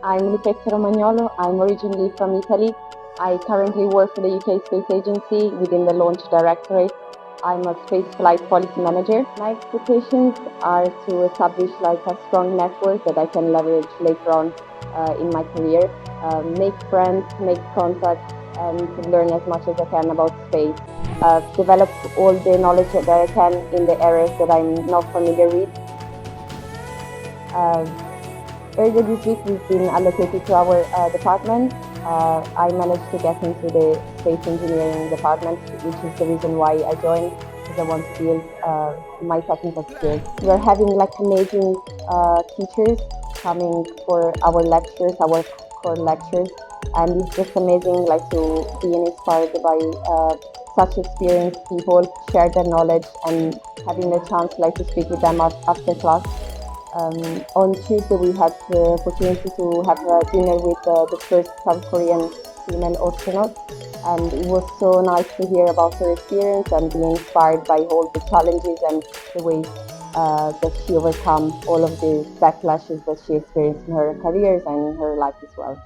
I'm Lucrezia Romagnolo. I'm originally from Italy. I currently work for the UK Space Agency within the Launch Directorate. I'm a space flight policy manager. My expectations are to establish a strong network that I can leverage later on in my career, make friends, make contacts, and learn as much as I can about space. Develop all the knowledge that I can in the areas that I'm not familiar with. Uh, Earlier this week, we've been allocated to our department. I managed to get into the space engineering department, which is the reason why I joined, because I want to build my technical skills. We're having amazing teachers coming for our lectures, our core lectures, and it's just amazing to be inspired by such experienced people, share their knowledge, and having the chance to speak with them after class. On Tuesday, we had the opportunity to have a dinner with the first South Korean female astronaut, and it was so nice to hear about her experience and be inspired by all the challenges and the ways that she overcome all of the backlashes that she experienced in her careers and in her life as well.